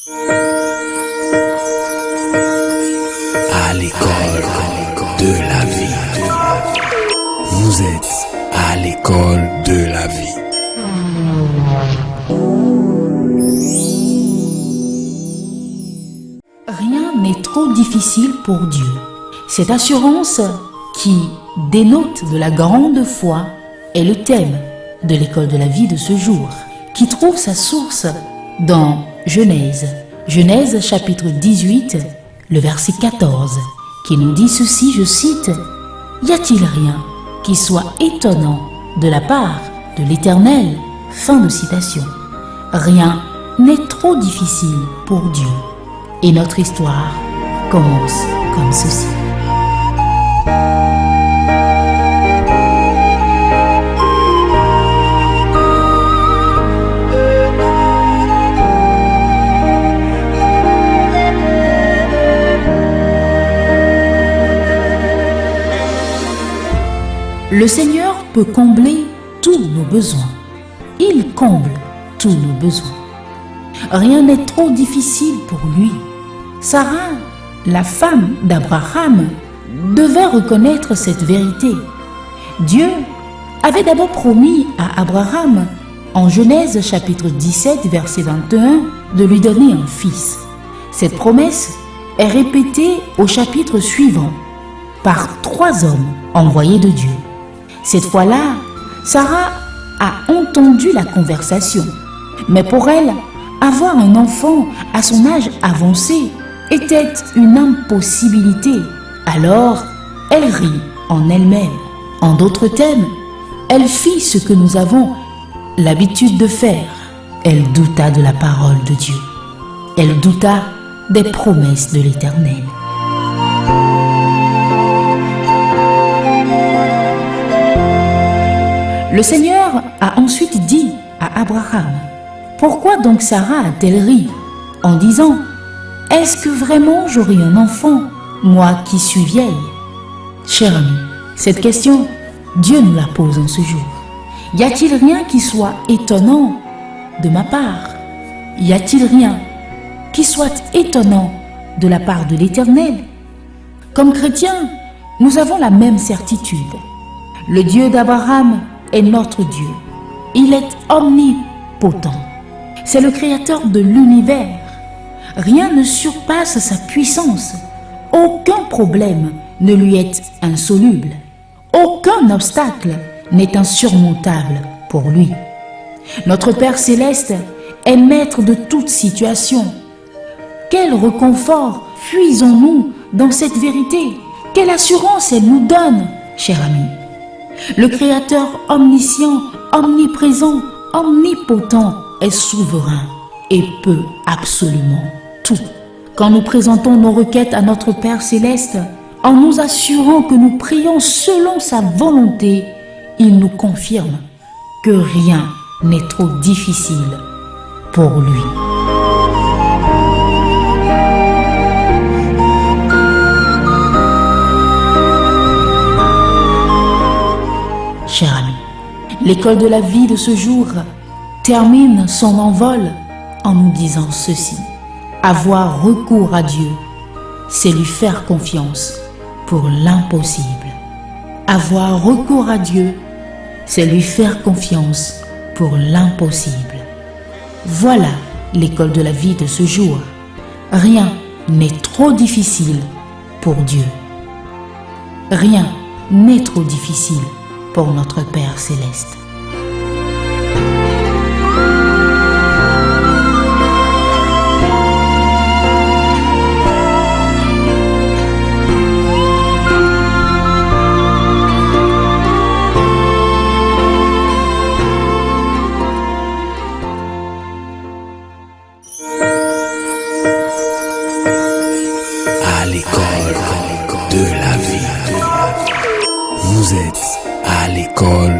À l'école de la vie. Vous êtes à l'école de la vie. Rien n'est trop difficile pour Dieu. Cette assurance qui dénote de la grande foi est le thème de l'école de la vie de ce jour, qui trouve sa source dans Genèse. Genèse chapitre 18, le verset 14, qui nous dit ceci, je cite, « Y a-t-il rien qui soit étonnant de la part de l'Éternel ?» Fin de citation. Rien n'est trop difficile pour Dieu. Et notre histoire commence comme ceci. Le Seigneur peut combler tous nos besoins. Il comble tous nos besoins. Rien n'est trop difficile pour lui. Sarah, la femme d'Abraham, devait reconnaître cette vérité. Dieu avait d'abord promis à Abraham, en Genèse chapitre 17, verset 21, de lui donner un fils. Cette promesse est répétée au chapitre suivant par 3 hommes envoyés de Dieu. Cette fois-là, Sarah a entendu la conversation, mais pour elle, avoir un enfant à son âge avancé était une impossibilité. Alors, elle rit en elle-même. En d'autres termes, elle fit ce que nous avons l'habitude de faire. Elle douta de la parole de Dieu. Elle douta des promesses de l'Éternel. Le Seigneur a ensuite dit à Abraham, « Pourquoi donc Sarah a-t-elle ri en disant, « Est-ce que vraiment j'aurai un enfant, moi qui suis vieille ?» Cher ami, cette question, Dieu nous la pose en ce jour. Y a-t-il rien qui soit étonnant de ma part? Y a-t-il rien qui soit étonnant de la part de l'Éternel? Comme chrétiens, nous avons la même certitude. Le Dieu d'Abraham est notre Dieu. Il est omnipotent. C'est le créateur de l'univers. Rien ne surpasse sa puissance. Aucun problème ne lui est insoluble. Aucun obstacle n'est insurmontable pour lui. Notre Père céleste est maître de toute situation. Quel réconfort puisons-nous dans cette vérité? Quelle assurance elle nous donne, cher ami? Le Créateur omniscient, omniprésent, omnipotent est souverain et peut absolument tout. Quand nous présentons nos requêtes à notre Père céleste, en nous assurant que nous prions selon sa volonté, il nous confirme que rien n'est trop difficile pour lui. Cher ami, l'école de la vie de ce jour termine son envol en nous disant ceci. Avoir recours à Dieu, c'est lui faire confiance pour l'impossible. Avoir recours à Dieu, c'est lui faire confiance pour l'impossible. Voilà l'école de la vie de ce jour. Rien n'est trop difficile pour Dieu. Rien n'est trop difficile pour notre Père céleste. À l'école de la vie. Vous êtes à l'école